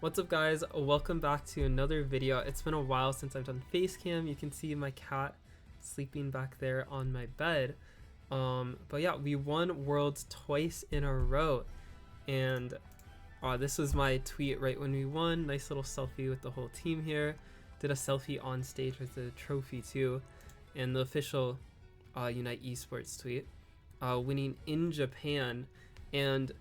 What's up guys, welcome back to another video. It's been a while since I've done face cam. You can see my cat sleeping back there on my bed. But yeah, we won Worlds twice in a row, and this was my tweet right when we won. Nice little selfie with the whole team here. Did a selfie on stage with the trophy too, and the official Unite Esports tweet. Winning in Japan. And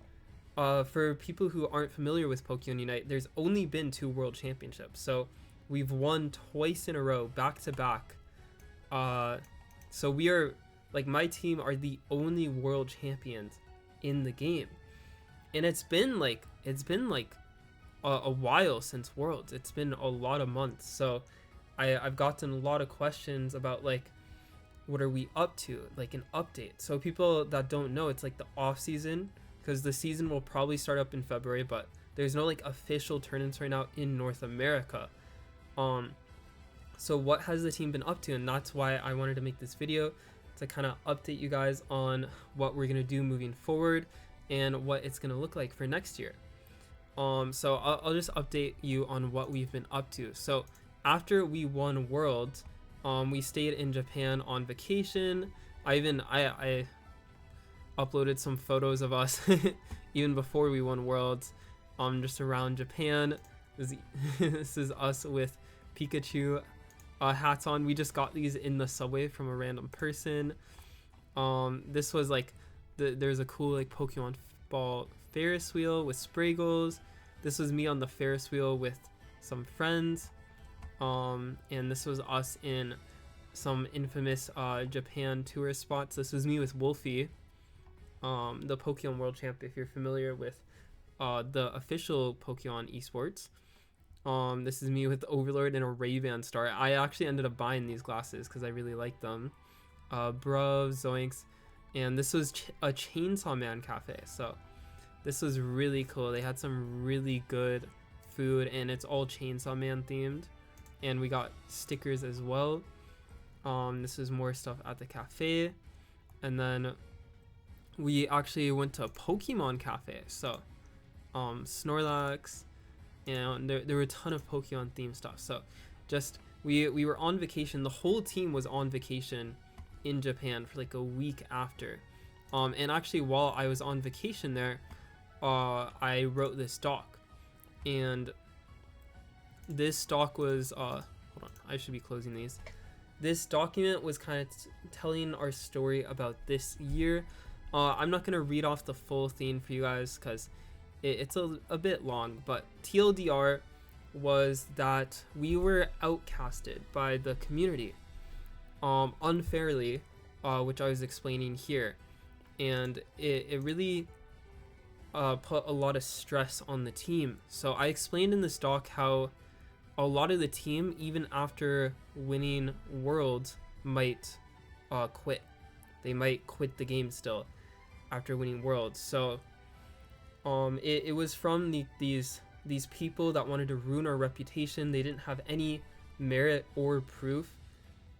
for people who aren't familiar with Pokemon Unite, there's only been 2 World Championships. So we've won twice in a row, back to back. So we are, like, my team are the only World Champions in the game. And it's been like a while since Worlds. It's been a lot of months. So I've gotten a lot of questions about, like, what are we up to, like an update. So people that don't know, it's like the off season, because the season will probably start up in February, but there's no like official tournaments right now in North America. So what has the team been up to? And that's why I wanted to make this video, to kind of update you guys on what we're gonna do moving forward and what it's gonna look like for next year. So I'll just update you on what we've been up to. So after we won Worlds, we stayed in Japan on vacation. I uploaded some photos of us even before we won Worlds, just around Japan. This is us with Pikachu hats on. We just got these in the subway from a random person. This was like there's a cool like Pokemon ball Ferris wheel with Spraggles. This was me on the Ferris wheel with some friends. And this was us in some infamous Japan tourist spots. This was me with Wolfie, the Pokemon World Champ, if you're familiar with the official Pokemon esports. This is me with the Overlord and a Ray-Ban star. I actually ended up buying these glasses because I really like them. Bruv, Zoinks, and this was a Chainsaw Man cafe. So this was really cool. They had some really good food, and it's all Chainsaw Man themed. And we got stickers as well. This is more stuff at the cafe. And then we actually went to a Pokemon cafe. So Snorlax, and there were a ton of Pokemon themed stuff. So just we were on vacation. The whole team was on vacation in Japan for like a week after. And actually while I was on vacation there, I wrote this doc. And this doc was hold on, I should be closing these. This document was kind of telling our story about this year. I'm not gonna read off the full thing for you guys because it's a bit long, but TLDR was that we were outcasted by the community unfairly, which I was explaining here, and it really put a lot of stress on the team. So I explained in this doc how a lot of the team, even after winning Worlds, might quit. They might quit the game still after winning Worlds. So it was from these people that wanted to ruin our reputation. They didn't have any merit or proof,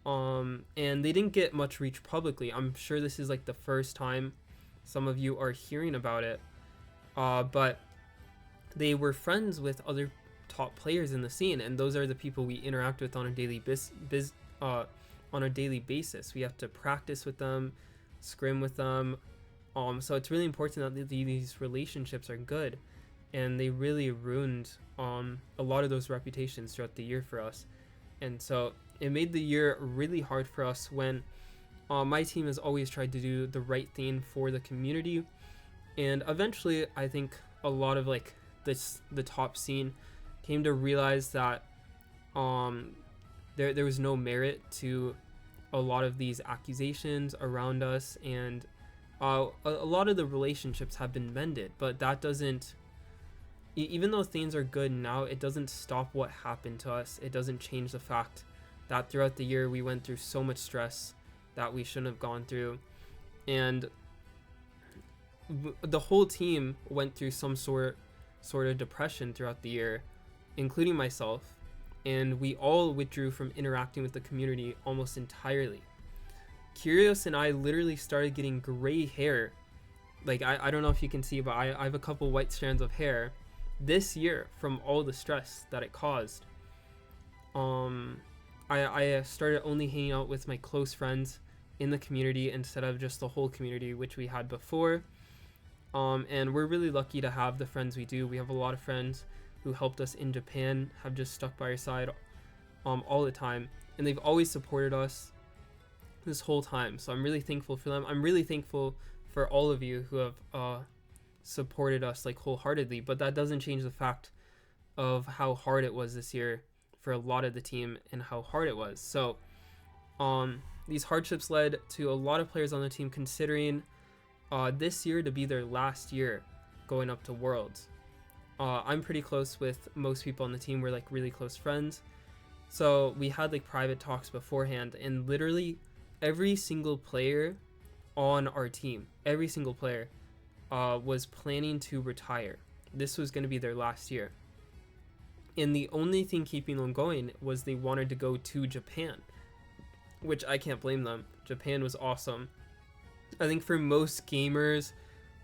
and they didn't get much reach publicly. I'm sure this is like the first time some of you are hearing about it, but they were friends with other top players in the scene, and those are the people we interact with on a daily basis. We have to practice with them, scrim with them, so it's really important that these relationships are good, and they really ruined a lot of those reputations throughout the year for us. And so it made the year really hard for us when my team has always tried to do the right thing for the community, and eventually I think a lot of like the top scene came to realize that there was no merit to a lot of these accusations around us, and a lot of the relationships have been mended, but that doesn't, even though things are good now, it doesn't stop what happened to us. It doesn't change the fact that throughout the year we went through so much stress that we shouldn't have gone through, and the whole team went through some sort of depression throughout the year, including myself, and we all withdrew from interacting with the community almost entirely. Kyriaos and I literally started getting gray hair. Like, I don't know if you can see, but I have a couple white strands of hair, this year from all the stress that it caused. I started only hanging out with my close friends in the community instead of just the whole community, which we had before. And we're really lucky to have the friends we do. We have a lot of friends who helped us in Japan, have just stuck by our side all the time, and they've always supported us this whole time. So I'm really thankful for them. I'm really thankful for all of you who have supported us like wholeheartedly, but that doesn't change the fact of how hard it was this year for a lot of the team and how hard it was. So these hardships led to a lot of players on the team considering this year to be their last year going up to Worlds. I'm pretty close with most people on the team. We're like really close friends. So we had like private talks beforehand, and literally every single player on our team, every single player was planning to retire. This was going to be their last year. And the only thing keeping them going was they wanted to go to Japan, which I can't blame them. Japan was awesome. I think for most gamers,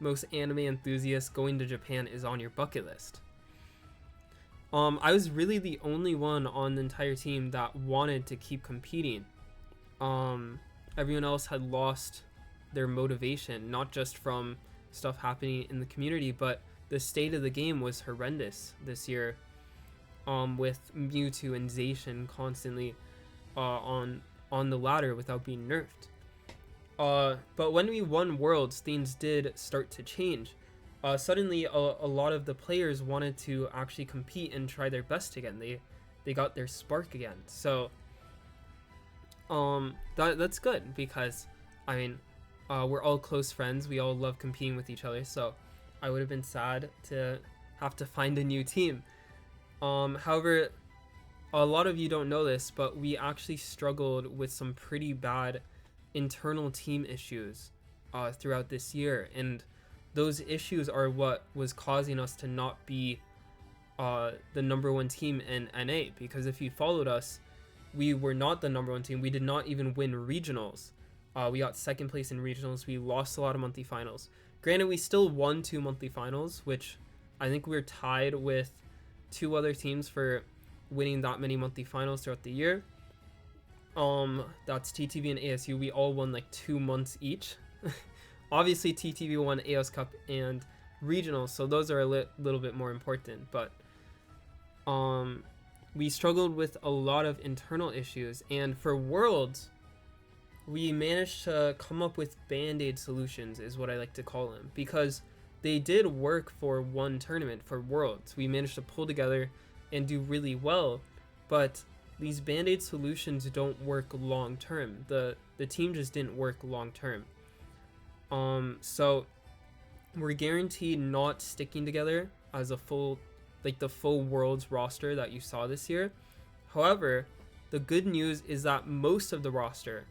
most anime enthusiasts, going to Japan is on your bucket list. I was really the only one on the entire team that wanted to keep competing. Everyone else had lost their motivation, not just from stuff happening in the community, but the state of the game was horrendous this year, with Mewtwo and Zacian constantly on the ladder without being nerfed. But when we won Worlds, things did start to change. Suddenly, a lot of the players wanted to actually compete and try their best again. They got their spark again. So that's good, because I mean, we're all close friends. We all love competing with each other. So I would have been sad to have to find a new team. However, a lot of you don't know this, but we actually struggled with some pretty bad internal team issues throughout this year, and those issues are what was causing us to not be the #1 team in NA, because if you followed us, we were not the #1 team. We did not even win regionals. We got second place in regionals. We lost a lot of monthly finals. Granted, we still won 2 monthly finals, which I think we're tied with 2 other teams for winning that many monthly finals throughout the year. That's TTV and ASU. We all won like 2 months each. Obviously TTV won AOS Cup and regionals, so those are a little bit more important, but we struggled with a lot of internal issues, and for Worlds we managed to come up with band-aid solutions, is what I like to call them, because they did work for one tournament. For Worlds we managed to pull together and do really well, but these band-aid solutions don't work long term. The team just didn't work long term. So we're guaranteed not sticking together as a full, like the full Worlds roster that you saw this year. However, the good news is that most of the roster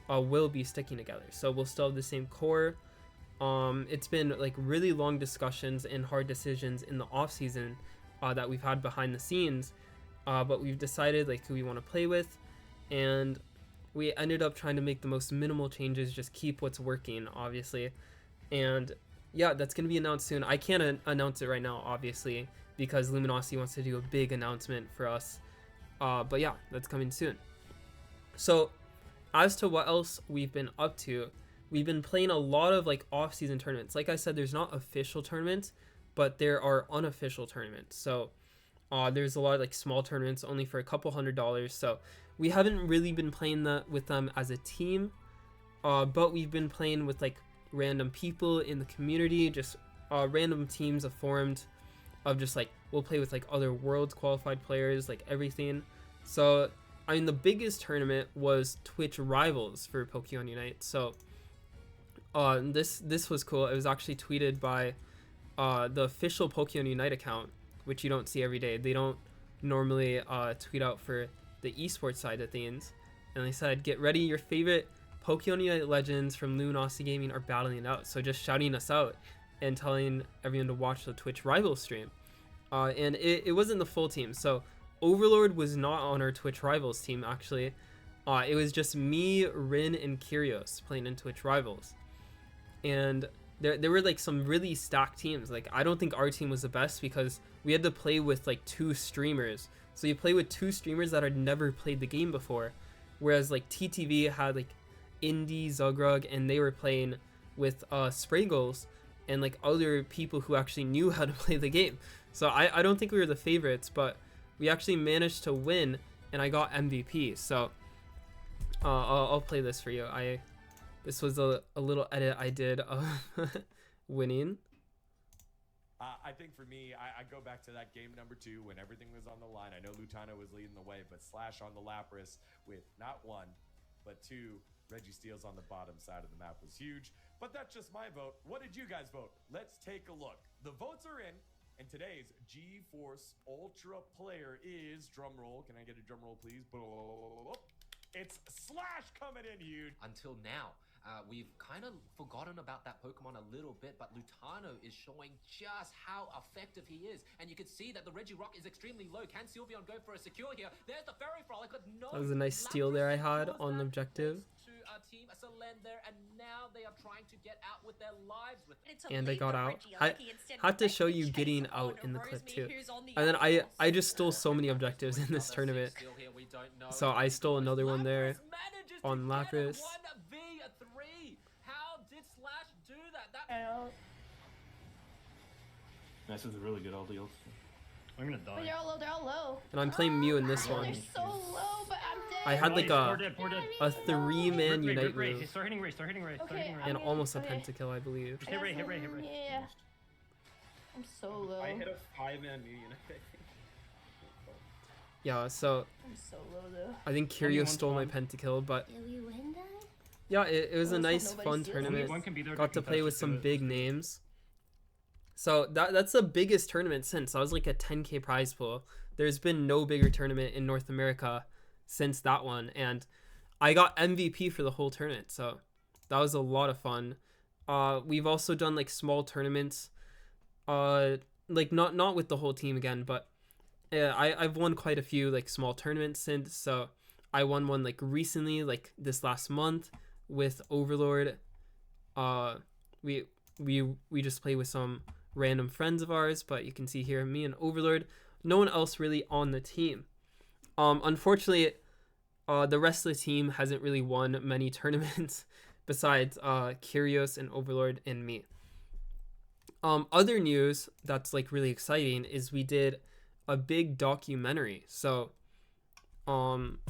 will be sticking together. So we'll still have the same core. It's been like really long discussions and hard decisions in the off season that we've had behind the scenes, but we've decided like who we want to play with, and we ended up trying to make the most minimal changes, just keep what's working, obviously. And yeah, that's going to be announced soon. I can't announce it right now, obviously, because Luminosity wants to do a big announcement for us. But yeah, that's coming soon. So as to what else we've been up to, we've been playing a lot of like off-season tournaments. Like I said, there's not official tournaments, but there are unofficial tournaments. So there's a lot of like small tournaments only for a couple $100. So we haven't really been playing with them as a team, but we've been playing with like random people in the community, just random teams have formed of just like, we'll play with like other Worlds qualified players, like everything. So I mean, the biggest tournament was Twitch Rivals for Pokémon Unite. So this was cool. It was actually tweeted by the official Pokémon Unite account, which you don't see every day. They don't normally tweet out for the esports side of things, and they said, get ready, your favorite Pokémon Unite legends from Luminosity Gaming are battling it out. So just shouting us out and telling everyone to watch the Twitch Rivals stream. And it wasn't the full team. So Overlord was not on our Twitch Rivals team, actually. It was just me, Rhinne, and Kyriaos playing in Twitch Rivals. And there were like some really stacked teams. Like, I don't think our team was the best because we had to play with like 2 streamers. So you play with 2 streamers that had never played the game before, whereas like TTV had like Indy, Zugrug, and they were playing with Spraggles and like other people who actually knew how to play the game. So I don't think we were the favorites, but we actually managed to win, and I got MVP. So I'll play this for you. This was a little edit I did of winning. I think for me, I go back to that game number 2 when everything was on the line. I know Lutano was leading the way, but Slash on the Lapras with not 1, but 2 Reggie Steals on the bottom side of the map was huge. But that's just my vote. What did you guys vote? Let's take a look. The votes are in, and today's GeForce Ultra player is, drum roll, can I get a drum roll please? It's Slash coming in huge. Until now, we've kind of forgotten about that Pokemon a little bit, but Lutano is showing just how effective he is. And you can see that the Regirock is extremely low. Can Sylveon go for a secure here? There's the Fairy Frolic, but no. That was a nice steal there I had on the objective. To Team Salender, and now they are trying to get out with their lives with it. And I got out. I have to show you getting out in the clip too. And then I just stole so many objectives in this tournament. So I stole another one there on Lapras. How did Slash do that? This is really good LDLs. I'm gonna die. They're all low. And I'm playing Mew in this one. They're so low, but I'm dead. I had like a 3-man unite Ray, move. start hitting Ray, start hitting Ray, start hitting Ray. And almost a pentakill, I believe. Just hit Ray, hit Ray, hit Ray. Yeah. I'm so low. I hit a 5-man Mew unite. Yeah, so I'm so low though. I think Kyriaos stole my pentakill, but Did we win that? yeah, it was a nice, nobody fun steal? tournament. One can be there Got to play with contest, some do it. big names. So that's the biggest tournament since. That was like a 10K prize pool. There's been no bigger tournament in North America since that one, and I got MVP for the whole tournament. So that was a lot of fun. We've also done like small tournaments, like not with the whole team again, but I've won quite a few like small tournaments since. So I won one like recently, like this last month with Overlord. We just play with some random friends of ours, but you can see here me and Overlord, no one else really on the team. Unfortunately, the rest of the team hasn't really won many tournaments besides kyriaos and Overlord and me. Other news that's like really exciting is we did a big documentary. So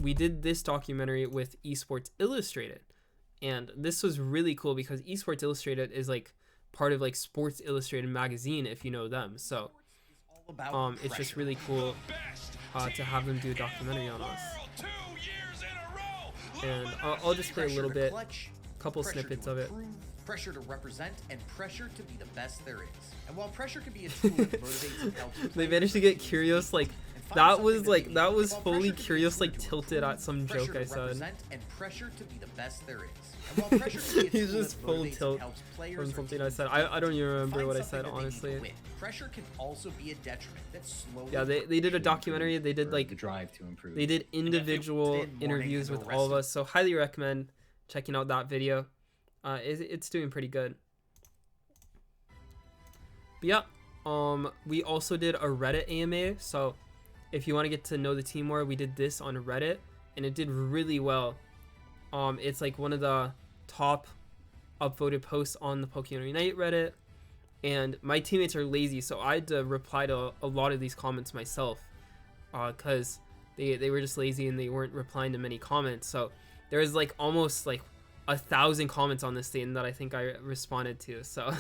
we did this documentary with Esports Illustrated, and this was really cool because Esports Illustrated is like part of like Sports Illustrated magazine, if you know them. So it's just really cool to have them do a documentary on us. And I'll just play a little bit, couple snippets of it. Pressure to represent, and pressure to be the best there is. And while pressure can be a tool that motivates and helps, they managed to get Kyriaos like that was fully Kyriaos like tilted at some joke I said. And pressure to be the best there is. And while pressure can be a tool He's just that full motivates tilt and helps players from or something I teams said. achieve, I don't even remember find what I something said that makes you honestly. win. Pressure can also be a detriment that slowly. Yeah, they did a documentary. They did like the drive to improve. they did individual interviews with all of us. So highly recommend checking out that video. It's doing pretty good. But yeah, we also did a Reddit AMA. So if you want to get to know the team more, we did this on Reddit, and it did really well. It's like one of the top upvoted posts on the Pokémon Unite Reddit, and my teammates are lazy, so I had to reply to a lot of these comments myself, because they were just lazy and they weren't replying to many comments. So there was like almost like 1,000 comments on this thing that I think I responded to. So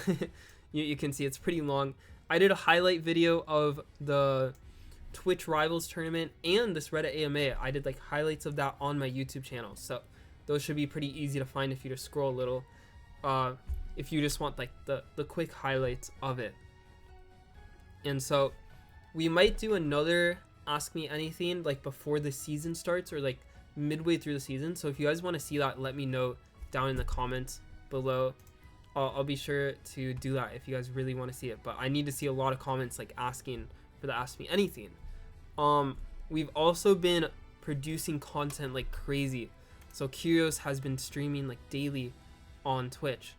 you can see it's pretty long. I did a highlight video of the Twitch Rivals tournament and this Reddit AMA. I did like highlights of that on my YouTube channel. So those should be pretty easy to find if you just scroll a little. If you just want like the quick highlights of it. And so we might do another Ask Me Anything like before the season starts or like midway through the season. So if you guys want to see that, let me know down in the comments below. I'll be sure to do that if you guys really want to see it. But I need to see a lot of comments like asking for the Ask Me Anything. We've also been producing content like crazy. So kyriaos has been streaming like daily on Twitch.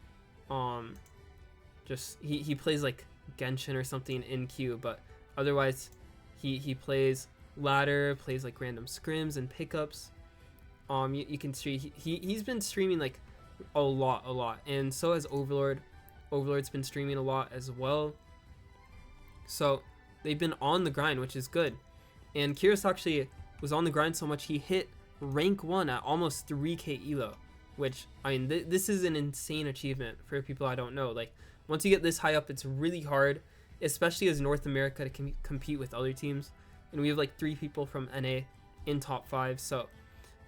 Just he plays like Genshin or something in queue, but Otherwise, he plays ladder, plays like random scrims and pickups. You can stream. He's been streaming like a lot, and so has Overlord. Overlord's been streaming a lot as well. So they've been on the grind, which is good. And kyriaos actually was on the grind so much he hit rank 1 at almost 3k elo, which, I mean, this is an insane achievement for people I don't know. Like, once you get this high up, it's really hard, especially as North America, to compete with other teams. And we have like 3 people from NA in top 5, so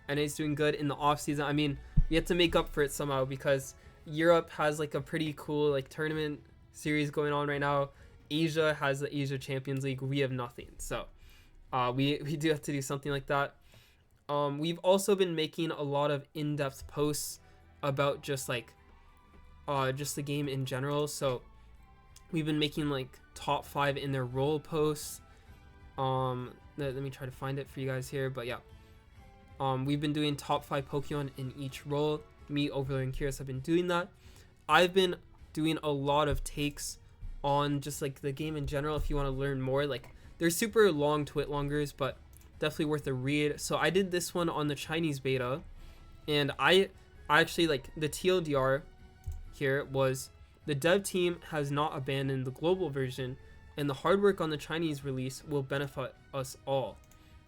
NA's doing good in the off season. I mean, we have to make up for it somehow because Europe has like a pretty cool like tournament series going on right now. Asia has the Asia Champions League. We have nothing, so we do have to do something like that. We've also been making a lot of in-depth posts about just like just the game in general. So we've been making like top 5 in their role posts. Let me try to find it for you guys here, but yeah. We've been doing top 5 Pokemon in each role. Me, Overlord, and kyriaos have been doing that. I've been doing a lot of takes on just like the game in general. If you want to learn more, like they're super long twit longers, but definitely worth a read. So I did this one on the Chinese beta, and I actually like the TLDR here was the dev team has not abandoned the global version, and the hard work on the Chinese release will benefit us all.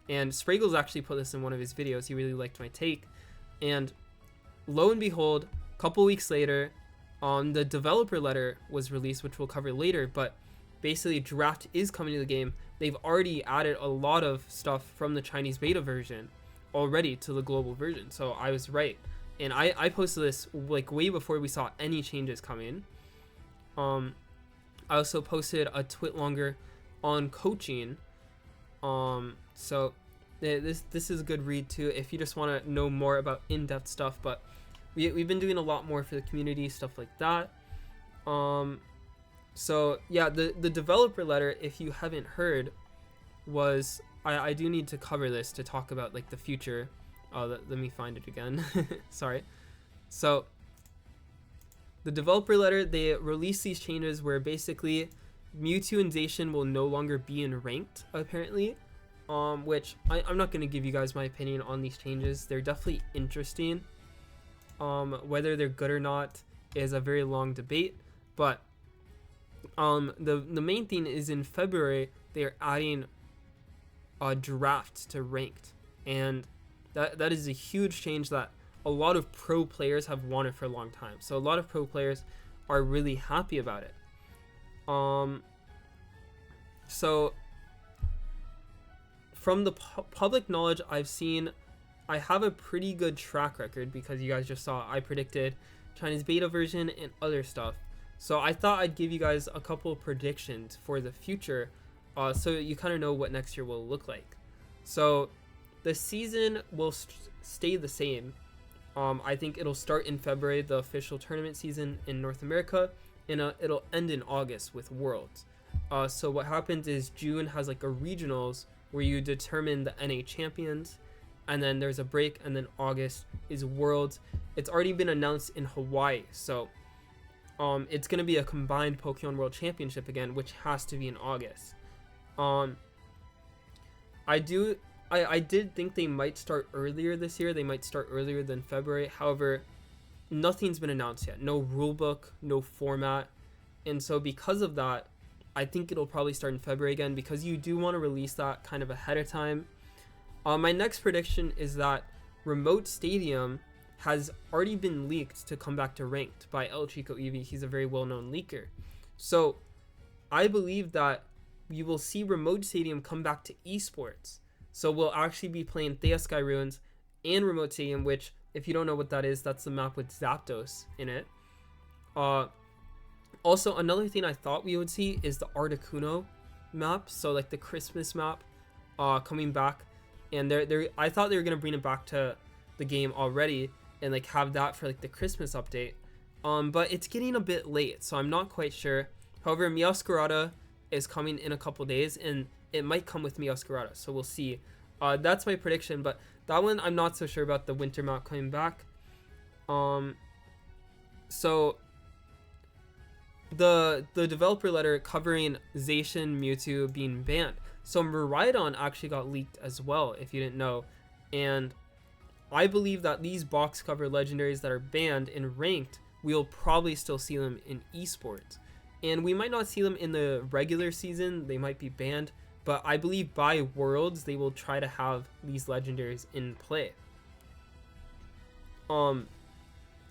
And Spraggles actually put this in one of his videos. He really liked my take, and lo and behold, a couple weeks later, the developer letter was released, which we'll cover later. But basically, draft is coming to the game. They've already added a lot of stuff from the Chinese beta version already to the global version, so I was right. And I posted this like way before we saw any changes coming. I also posted a twit longer on coaching. So this is a good read too if you just want to know more about in-depth stuff. But we've been doing a lot more for the community, stuff like that. So yeah, the developer letter, if you haven't heard, was I do need to cover this to talk about like the future. Let me find it again. Sorry. So the developer letter, they released these changes where basically Mewtwo and Zacian will no longer be in ranked, apparently. Which I'm not going to give you guys my opinion on these changes. They're definitely interesting. Whether they're good or not is a very long debate, but the main thing is in February they're adding drafts to ranked, and that is a huge change that a lot of pro players have wanted for a long time. So a lot of pro players are really happy about it. So from the public knowledge I've seen, I have a pretty good track record because you guys just saw I predicted Chinese beta version and other stuff. So I thought I'd give you guys a couple of predictions for the future, so you kind of know what next year will look like. So the season will stay the same. I think it'll start in February, the official tournament season in North America, and it'll end in August with Worlds. So what happens is June has like a regionals where you determine the NA champions, and then there's a break, and then August is Worlds. It's already been announced in Hawaii, so it's going to be a combined Pokemon World Championship again, which has to be in August. I did think they might start earlier this year. They might start earlier than February. However, nothing's been announced yet. No rulebook, no format. And so because of that, I think it'll probably start in February again, because you do want to release that kind of ahead of time. My next prediction is that Remote Stadium has already been leaked to come back to ranked by El Chico Eevee. He's a very well-known leaker. So I believe that we will see Remote Stadium come back to esports. So we'll actually be playing Thea Sky Ruins and Remote Stadium, which, if you don't know what that is, that's the map with Zapdos in it. Also, another thing I thought we would see is the Articuno map, so like the Christmas map coming back. And I thought they were going to bring it back to the game already and like have that for like the Christmas update. But it's getting a bit late, so I'm not quite sure. However, Meowscarada is coming in a couple days, and it might come with Meowscarada, so we'll see. That's my prediction, but that one I'm not so sure about, the winter map coming back. So the developer letter covering Zacian, Mewtwo being banned. So Miraidon actually got leaked as well, if you didn't know. And I believe that these box cover legendaries that are banned in ranked, we'll probably still see them in esports. And we might not see them in the regular season, they might be banned, but I believe by Worlds they will try to have these legendaries in play.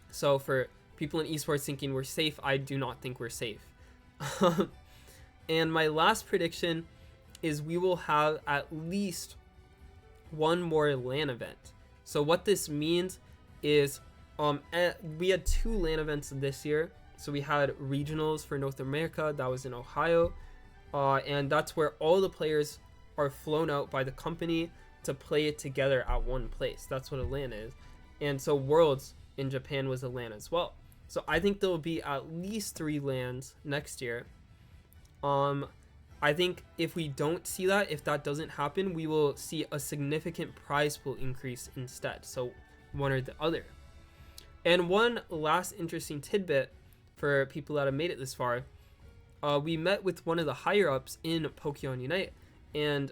So for people in esports thinking we're safe, I do not think we're safe. And my last prediction is we will have at least one more LAN event. So what this means is we had 2 LAN events this year. So we had regionals for North America, that was in Ohio, and that's where all the players are flown out by the company to play it together at one place. That's what a LAN is. And so Worlds in Japan was a LAN as well. So I think there will be at least 3 LANs next year. I think if we don't see that, if that doesn't happen, we will see a significant prize pool increase instead. So one or the other. And one last interesting tidbit for people that have made it this far, we met with one of the higher ups in Pokémon Unite, and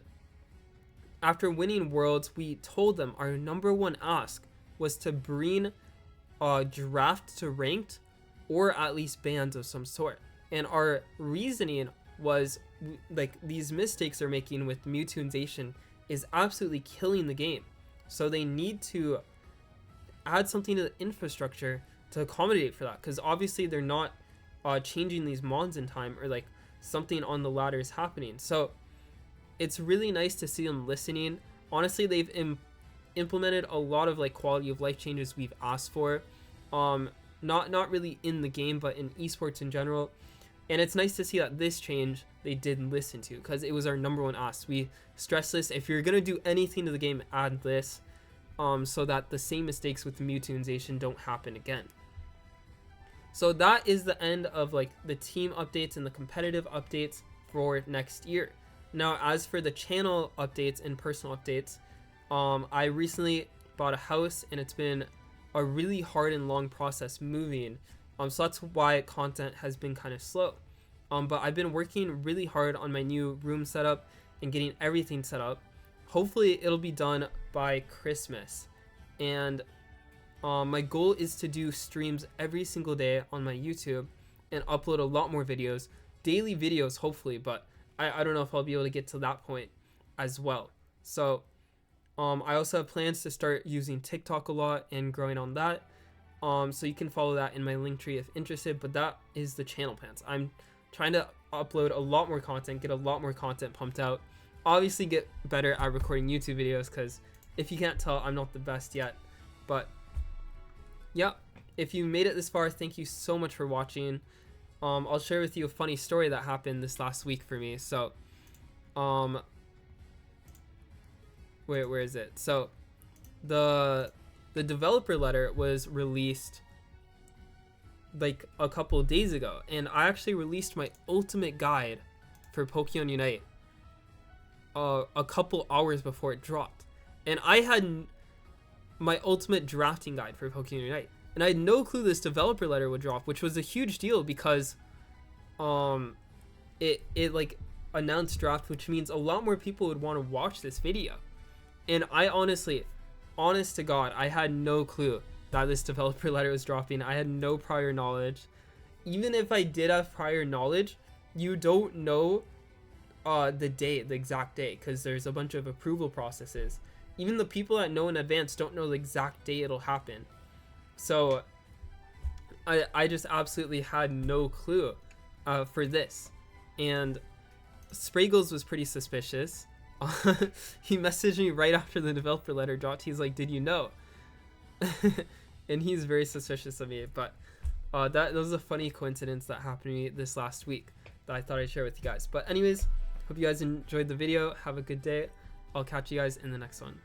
after winning Worlds, we told them our #1 ask was to bring draft to ranked, or at least bans of some sort. And our reasoning was, like, these mistakes they're making with Mewtwo and Zacian is absolutely killing the game. So they need to add something to the infrastructure to accommodate for that, because obviously they're not changing these mons in time, or like something on the ladder is happening. So it's really nice to see them listening. Honestly, they've implemented a lot of like quality of life changes we've asked for, not really in the game but in esports in general. And it's nice to see that this change they did listen to, because it was our #1 ask. We stress this: if you're gonna do anything to the game, add this, so that the same mistakes with Mewtwo and Zacian don't happen again. So that is the end of like the team updates and the competitive updates for next year. Now, as for the channel updates and personal updates, I recently bought a house, and it's been a really hard and long process moving. So that's why content has been kind of slow. But I've been working really hard on my new room setup and getting everything set up. Hopefully it'll be done by Christmas. And my goal is to do streams every single day on my YouTube and upload a lot more videos, daily videos hopefully, but I don't know if I'll be able to get to that point as well. So I also have plans to start using TikTok a lot and growing on that. So you can follow that in my link tree if interested, but that is the channel plans. I'm trying to upload a lot more content, get a lot more content pumped out, obviously get better at recording YouTube videos, because if you can't tell, I'm not the best yet. But yeah, if you made it this far, thank you so much for watching. I'll share with you a funny story that happened this last week for me. So where is it? So the developer letter was released like a couple of days ago, and I actually released my ultimate guide for Pokémon Unite a couple hours before it dropped. And I had my ultimate drafting guide for Pokémon Unite, and I had no clue this developer letter would drop, which was a huge deal, because it like announced draft, which means a lot more people would want to watch this video. And I honestly, honest to God, I had no clue that this developer letter was dropping. I had no prior knowledge. Even if I did have prior knowledge, you don't know the date, the exact date, because there's a bunch of approval processes. Even the people that know in advance don't know the exact date it'll happen. So I just absolutely had no clue for this. And Spraggles was pretty suspicious. He messaged me right after the developer letter dropped. He's like, did you know? And he's very suspicious of me. But that was a funny coincidence that happened to me this last week that I thought I'd share with you guys. But anyways, hope you guys enjoyed the video. Have a good day. I'll catch you guys in the next one.